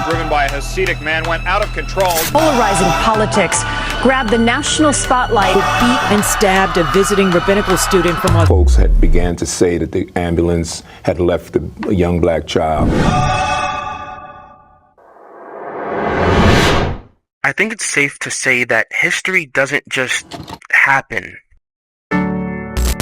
driven by a Hasidic man went out of control. Polarizing politics grabbed the national spotlight. Beat and stabbed a visiting rabbinical student from Folks had began to say that the ambulance had left a young black child. I think it's safe to say that history doesn't just happen.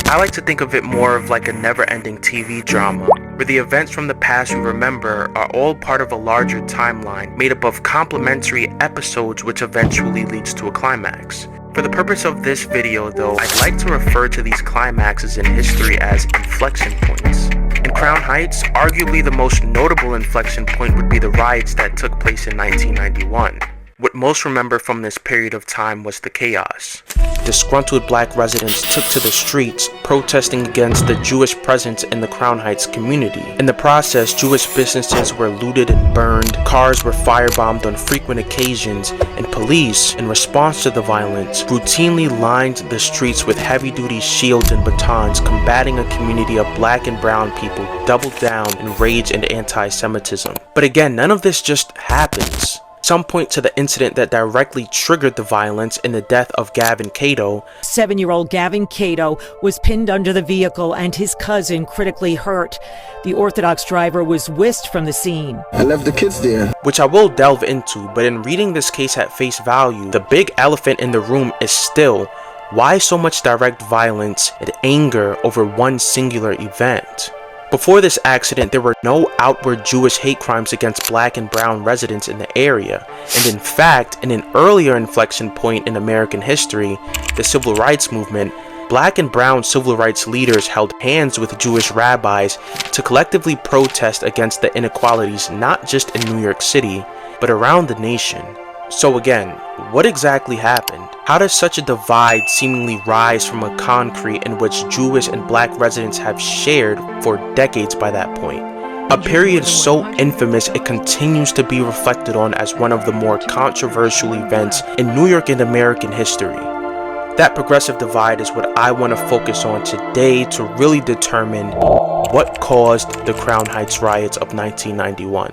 I like to think of it more of like a never-ending TV drama, where the events from the past we remember are all part of a larger timeline made up of complementary episodes which eventually leads to a climax. For the purpose of this video though, I'd like to refer to these climaxes in history as inflection points. In Crown Heights, arguably the most notable inflection point would be the riots that took place in 1991. What most remember from this period of time was the chaos. Disgruntled black residents took to the streets, protesting against the Jewish presence in the Crown Heights community. In the process, Jewish businesses were looted and burned, cars were firebombed on frequent occasions, and police, in response to the violence, routinely lined the streets with heavy-duty shields and batons, combating a community of black and brown people doubled down in rage and anti-Semitism. But again, none of this just happens. Some point to the incident that directly triggered the violence in the death of Gavin Cato. 7-year-old Gavin Cato was pinned under the vehicle and his cousin critically hurt. The Orthodox driver was whisked from the scene. I left the kids there. Which I will delve into, but in reading this case at face value, the big elephant in the room is still, why so much direct violence and anger over one singular event? Before this accident, there were no outward Jewish hate crimes against black and brown residents in the area, and in fact, in an earlier inflection point in American history, the Civil Rights Movement, black and brown civil rights leaders held hands with Jewish rabbis to collectively protest against the inequalities not just in New York City, but around the nation. So again, what exactly happened? How does such a divide seemingly rise from a concrete in which Jewish and black residents have shared for decades by that point? A period so infamous it continues to be reflected on as one of the more controversial events in New York and American history. That progressive divide is what I want to focus on today to really determine what caused the Crown Heights Riots of 1991.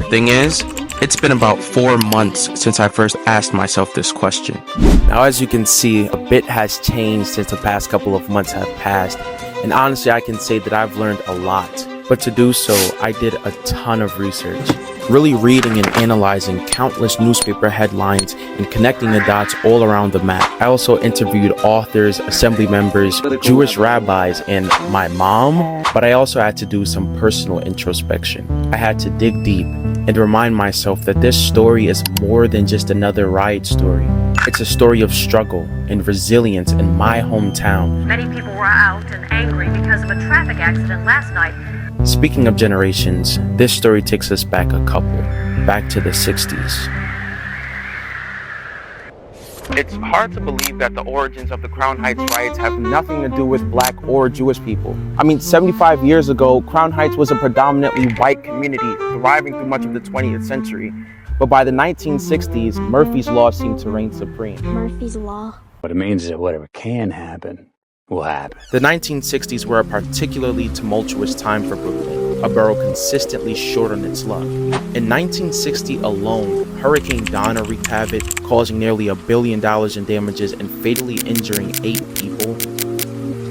Thing is, it's been about 4 months since I first asked myself this question. Now, as you can see, a bit has changed since the past couple of months have passed, and honestly, I can say that I've learned a lot. But to do so, I did a ton of research, really reading and analyzing countless newspaper headlines and connecting the dots all around the map. I also interviewed authors, assembly members, Jewish rabbis, and my mom, but I also had to do some personal introspection. I had to dig deep and remind myself that this story is more than just another riot story. It's a story of struggle and resilience in my hometown. Many people were out and angry because of a traffic accident last night. Speaking of generations, this story takes us back back to the 60s. It's hard to believe that the origins of the Crown Heights riots have nothing to do with black or Jewish people. I mean, 75 years ago, Crown Heights was a predominantly white community thriving through much of the 20th century. But by the 1960s, Murphy's Law seemed to reign supreme. Murphy's Law? What it means is that whatever can happen will happen. The 1960s were a particularly tumultuous time for Brooklyn, a borough consistently short on its luck. In 1960 alone, Hurricane Donna wreaked havoc, causing nearly $1 billion in damages and fatally injuring 8 people.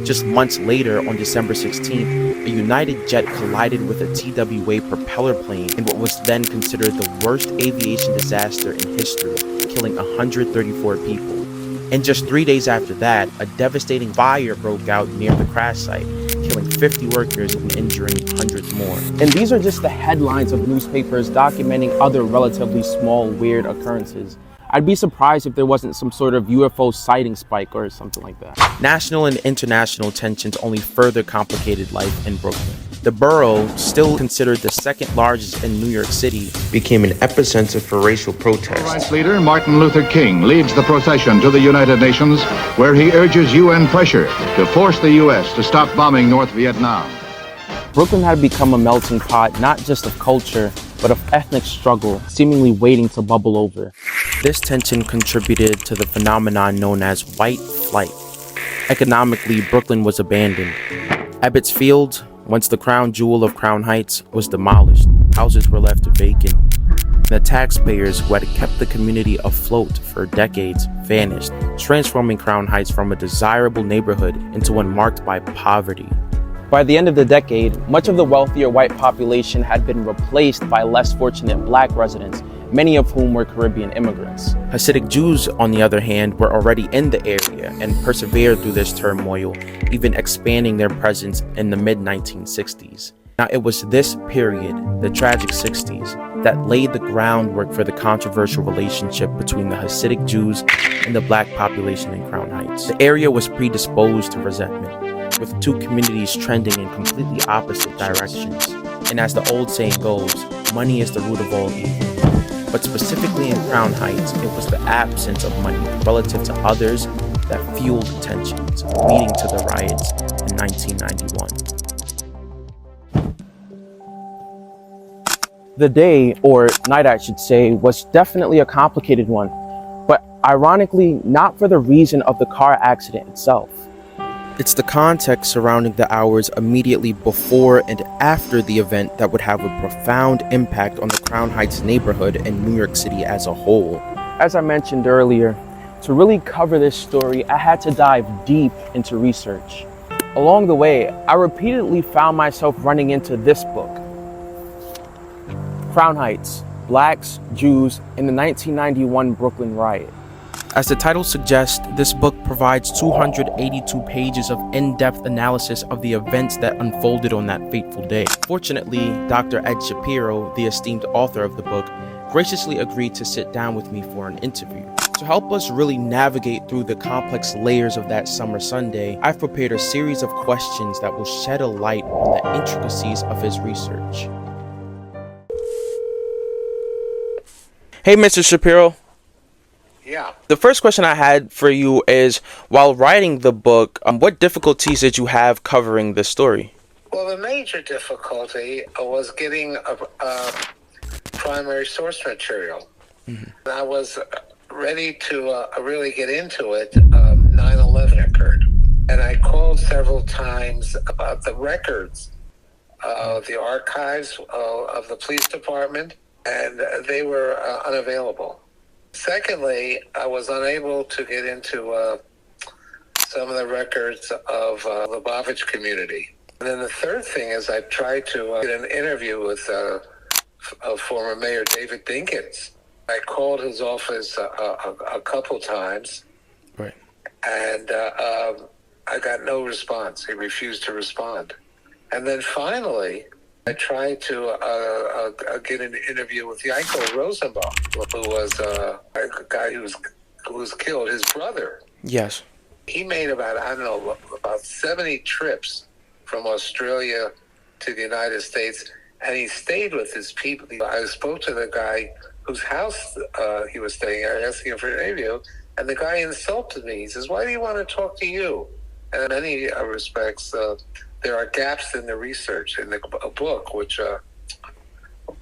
Just months later, on December 16th, a United jet collided with a TWA propeller plane in what was then considered the worst aviation disaster in history, killing 134 people. And just 3 days after that, a devastating fire broke out near the crash site, killing 50 workers and injuring hundreds more. And these are just the headlines of newspapers documenting other relatively small, weird occurrences. I'd be surprised if there wasn't some sort of UFO sighting spike or something like that. National and international tensions only further complicated life in Brooklyn. The borough, still considered the second largest in New York City, became an epicenter for racial protest. Rights leader Martin Luther King leads the procession to the United Nations, where he urges UN pressure to force the U.S. to stop bombing North Vietnam. Brooklyn had become a melting pot not just of culture, but of ethnic struggle, seemingly waiting to bubble over. This tension contributed to the phenomenon known as white flight. Economically, Brooklyn was abandoned. Ebbets Field, once the crown jewel of Crown Heights, was demolished. Houses were left vacant. The taxpayers who had kept the community afloat for decades vanished, transforming Crown Heights from a desirable neighborhood into one marked by poverty. By the end of the decade, much of the wealthier white population had been replaced by less fortunate black residents, many of whom were Caribbean immigrants. Hasidic Jews, on the other hand, were already in the area and persevered through this turmoil, even expanding their presence in the mid-1960s. Now, it was this period, the tragic 60s, that laid the groundwork for the controversial relationship between the Hasidic Jews and the black population in Crown Heights. The area was predisposed to resentment, with two communities trending in completely opposite directions. And as the old saying goes, money is the root of all evil. But specifically in Crown Heights, it was the absence of money relative to others that fueled tensions, leading to the riots in 1991. The day, or night I should say, was definitely a complicated one, but ironically, not for the reason of the car accident itself. It's the context surrounding the hours immediately before and after the event that would have a profound impact on the Crown Heights neighborhood and New York City as a whole. As I mentioned earlier, to really cover this story, I had to dive deep into research. Along the way, I repeatedly found myself running into this book, Crown Heights, Blacks, Jews, in the 1991 Brooklyn Riot. As the title suggests, this book provides 282 pages of in-depth analysis of the events that unfolded on that fateful day. Fortunately, Dr. Ed Shapiro, the esteemed author of the book, graciously agreed to sit down with me for an interview. To help us really navigate through the complex layers of that summer Sunday, I've prepared a series of questions that will shed a light on the intricacies of his research. Hey, Mr. Shapiro. Yeah. The first question I had for you is, while writing the book, what difficulties did you have covering this story? Well, the major difficulty was getting a primary source material. Mm-hmm. I was ready to really get into it. 9/11 occurred. And I called several times about the records, the archives of the police department, and they were unavailable. Secondly, I was unable to get into some of the records of the Lubavitch community. And then the third thing is I tried to get an interview with former Mayor David Dinkins. I called his office a couple times, right, and I got no response. He refused to respond. And then finally, I tried to get an interview with Yankel Rosenbaum, who was a guy who was killed, his brother. Yes. He made about 70 trips from Australia to the United States, and he stayed with his people. I spoke to the guy whose house he was staying at, asking him for an interview, and the guy insulted me. He says, "Why do you want to talk to you?" And in many respects, there are gaps in the research in the book, which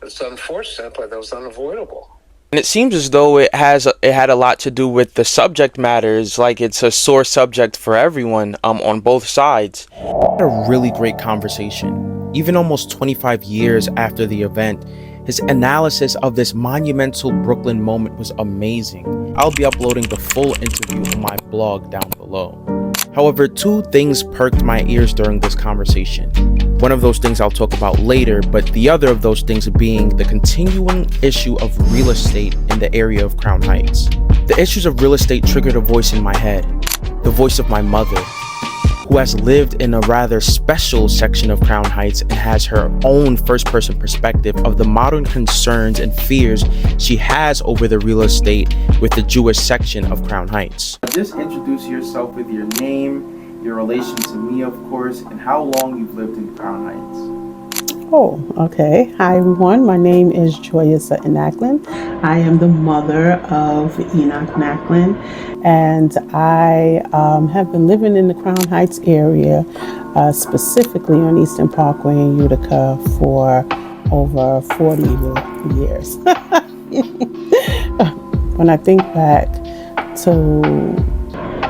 is unfortunate, but it was unavoidable. And it seems as though it had a lot to do with the subject matters, like it's a sore subject for everyone on both sides. We had a really great conversation. Even almost 25 years after the event, his analysis of this monumental Brooklyn moment was amazing. I'll be uploading the full interview on my blog down below. However, two things perked my ears during this conversation. One of those things I'll talk about later, but the other of those things being the continuing issue of real estate in the area of Crown Heights. The issues of real estate triggered a voice in my head, the voice of my mother, who has lived in a rather special section of Crown Heights and has her own first-person perspective of the modern concerns and fears she has over the real estate with the Jewish section of Crown Heights. Just introduce yourself with your name, your relation to me, of course, and how long you've lived in Crown Heights. Oh, okay. Hi, everyone. My name is Joya Sutton Acklin. I am the mother of Enoch Macklin, and I have been living in the Crown Heights area, specifically on Eastern Parkway in Utica, for over 40 years. When I think back to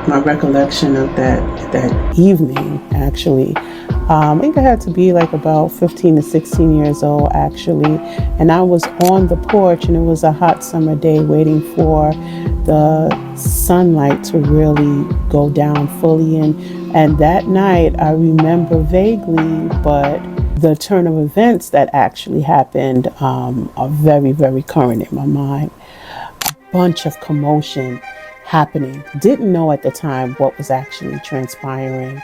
my recollection of that evening, actually, I think I had to be like about 15 to 16 years old, actually. And I was on the porch, and it was a hot summer day waiting for the sunlight to really go down fully. And that night, I remember vaguely, but the turn of events that actually happened are very, very current in my mind. A bunch of commotion happening. Didn't know at the time what was actually transpiring,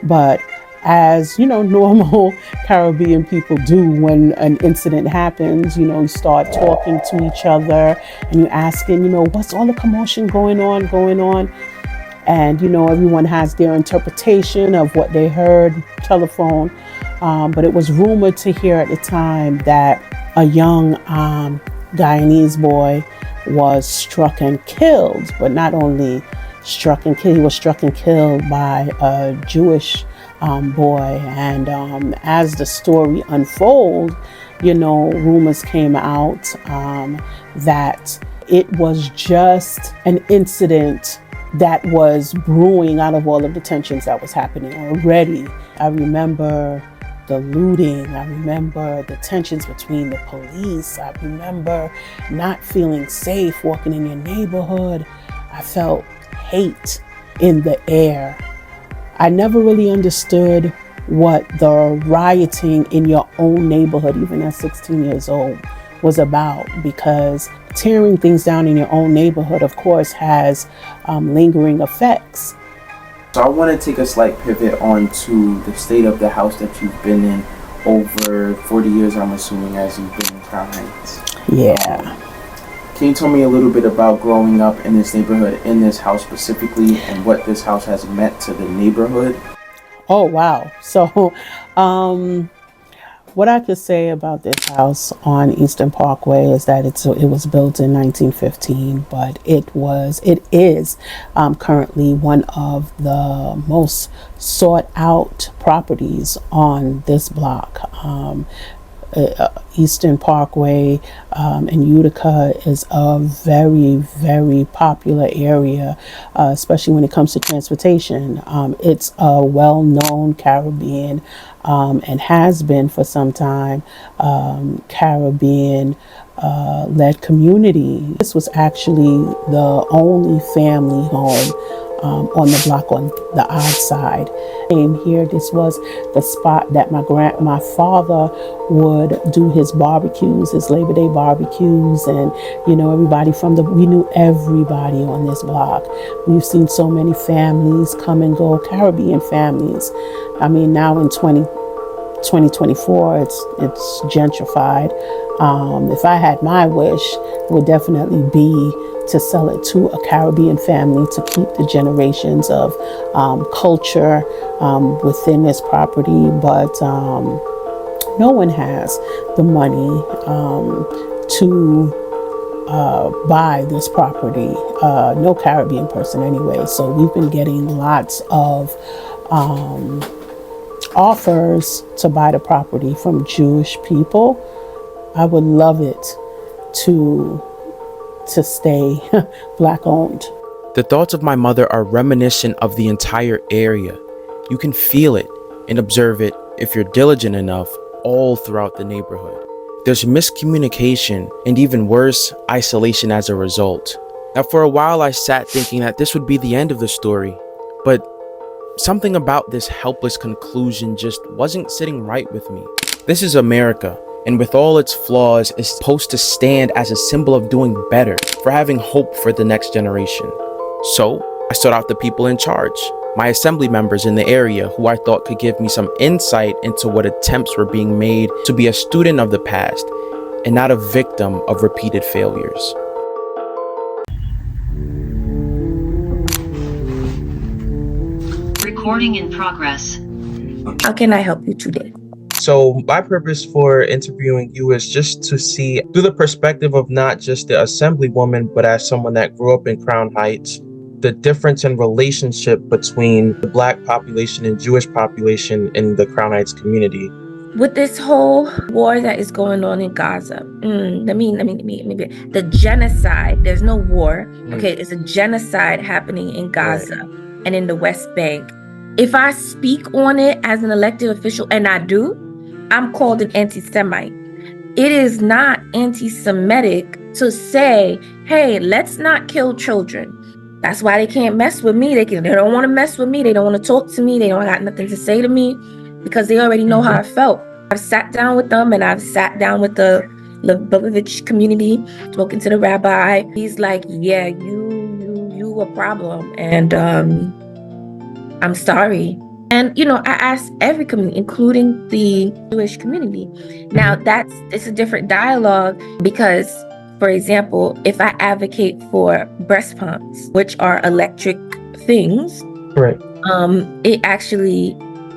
but as you know, normal Caribbean people do when an incident happens, you start talking to each other and you're asking, what's all the commotion going on? And, everyone has their interpretation of what they heard, telephone. But it was rumored to hear at the time that a young Guyanese boy was struck and killed, but not only struck and killed, he was struck and killed by a Jewish boy. And as the story unfolded, rumors came out that it was just an incident that was brewing out of all of the tensions that was happening already. I remember the looting. I remember the tensions between the police. I remember not feeling safe walking in your neighborhood. I felt hate in the air. I never really understood what the rioting in your own neighborhood, even at 16 years old, was about, because tearing things down in your own neighborhood, of course, has lingering effects. So I want to take a slight pivot onto the state of the house that you've been in over 40 years, I'm assuming, as you've been in Crown Heights. Yeah. Can you tell me a little bit about growing up in this neighborhood, in this house specifically, and what this house has meant to the neighborhood? Oh, wow. So, what I could say about this house on Eastern Parkway is that it was built in 1915, but it is currently one of the most sought out properties on this block. Eastern Parkway in Utica is a very, very popular area, especially when it comes to transportation. It's a well-known Caribbean and has been for some time Caribbean led community. This was actually the only family home on the block on the odd side. Came here, this was the spot that my father would do his barbecues, his Labor Day barbecues, and everybody we knew everybody on this block. We've seen so many families come and go, Caribbean families. I mean, now in 2024, it's gentrified. If I had my wish, it would definitely be to sell it to a Caribbean family to keep the generations of culture within this property. But no one has the money to buy this property. No Caribbean person anyway. So we've been getting lots of offers to buy the property from Jewish people. I would love it to stay Black owned. The thoughts of my mother are reminiscent of the entire area. You can feel it and observe it, if you're diligent enough, all throughout the neighborhood. There's miscommunication and, even worse, isolation as a result. Now, for a while I sat thinking that this would be the end of the story, but something about this helpless conclusion just wasn't sitting right with me. This is America, and with all its flaws, is supposed to stand as a symbol of doing better, for having hope for the next generation. So I sought out the people in charge, my assembly members in the area, who I thought could give me some insight into what attempts were being made to be a student of the past and not a victim of repeated failures. Recording in progress. How can I help you today? So my purpose for interviewing you is just to see through the perspective of not just the assemblywoman, but as someone that grew up in Crown Heights, the difference in relationship between the Black population and Jewish population in the Crown Heights community. With this whole war that is going on in Gaza, the genocide, there's no war. Okay, it's a genocide happening in Gaza and in the West Bank. If I speak on it as an elected official, and I do, I'm called an anti-Semite. It is not anti-Semitic to say, hey, let's not kill children. That's why they can't mess with me. They don't want to mess with me. They don't want to talk to me. They don't got nothing to say to me because they already know how I felt. I've sat down with them, and I've sat down with the Lubavitch community, spoken to the rabbi. He's like, yeah, you a problem. And I'm sorry. And, I asked every community, including the Jewish community. Now, it's a different dialogue because, for example, if I advocate for breast pumps, which are electric things, Right. It actually,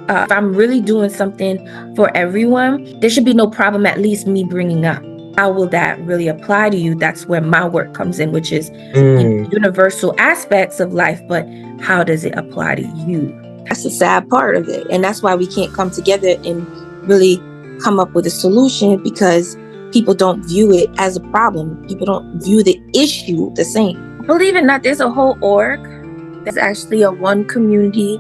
if I'm really doing something for everyone, there should be no problem, at least me bringing up. How will that really apply to you? That's where my work comes in, which is universal aspects of life, but how does it apply to you? That's the sad part of it. And that's why we can't come together and really come up with a solution, because people don't view it as a problem. People don't view the issue the same. Believe it or not, there's a whole org. There's actually a one community,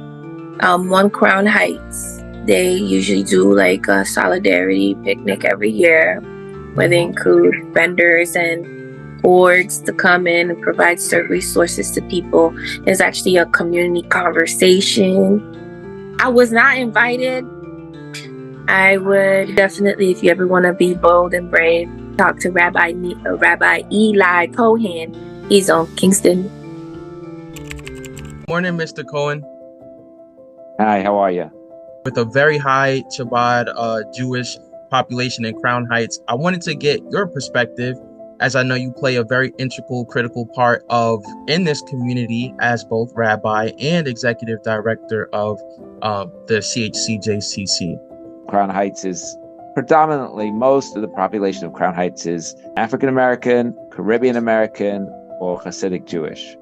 one Crown Heights. They usually do like a solidarity picnic every year, where they include vendors and orgs to come in and provide certain resources to people. There's actually a community conversation. I was not invited. I would definitely, if you ever want to be bold and brave, talk to Rabbi Eli Cohen. He's on Kingston. Morning, Mr. Cohen. Hi, how are you? With a very high Chabad Jewish population in Crown Heights, I wanted to get your perspective, as I know you play a very integral, critical part in this community as both rabbi and executive director of the CHCJCC. Crown Heights is predominantly, most of the population of Crown Heights is African American, Caribbean American, or Hasidic Jewish.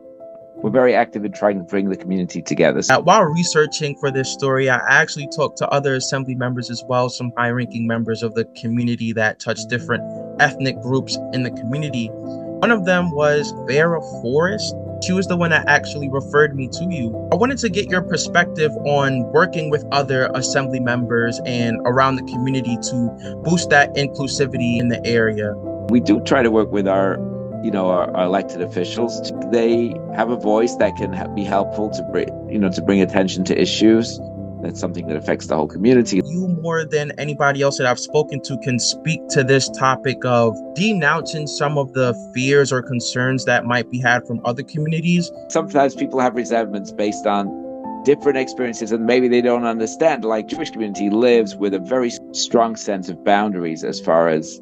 We're very active in trying to bring the community together. While researching for this story, I actually talked to other assembly members as well, some high-ranking members of the community that touch different ethnic groups in the community. One of them was Vera Forrest. She was the one that actually referred me to you. I wanted to get your perspective on working with other assembly members and around the community to boost that inclusivity in the area. We do try to work with our elected officials. They have a voice that can be helpful to bring attention to issues. That's something that affects the whole community. You, more than anybody else that I've spoken to, can speak to this topic of denouncing some of the fears or concerns that might be had from other communities. Sometimes people have resentments based on different experiences, and maybe they don't understand. Like, Jewish community lives with a very strong sense of boundaries as far as,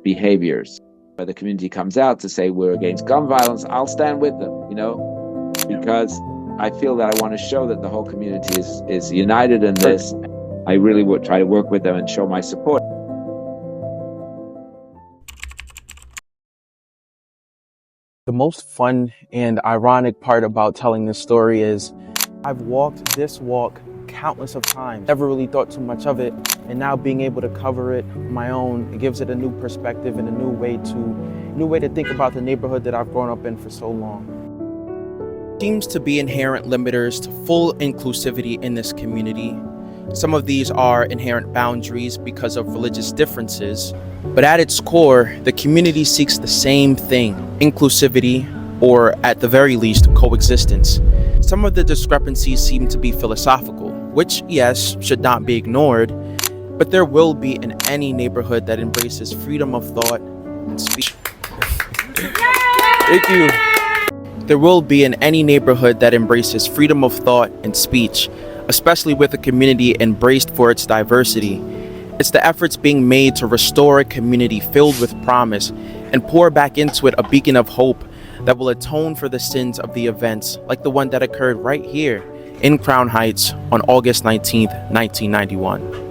behaviors. Where the community comes out to say we're against gun violence, I'll stand with them, because I feel that I want to show that the whole community is united in this. I really would try to work with them and show my support. The most fun and ironic part about telling this story is I've walked this walk countless of times, never really thought too much of it, and now being able to cover it on my own, it gives it a new perspective and a new way to think about the neighborhood that I've grown up in for so long. Seems to be inherent limiters to full inclusivity in this community. Some of these are inherent boundaries because of religious differences, but at its core, the community seeks the same thing: inclusivity, or at the very least, coexistence. Some of the discrepancies seem to be philosophical, which, yes, should not be ignored, but there will be in any neighborhood that embraces freedom of thought and speech. Thank you. There will be in any neighborhood that embraces freedom of thought and speech, especially with a community embraced for its diversity. It's the efforts being made to restore a community filled with promise and pour back into it a beacon of hope that will atone for the sins of the events like the one that occurred right here in Crown Heights on August 19th, 1991.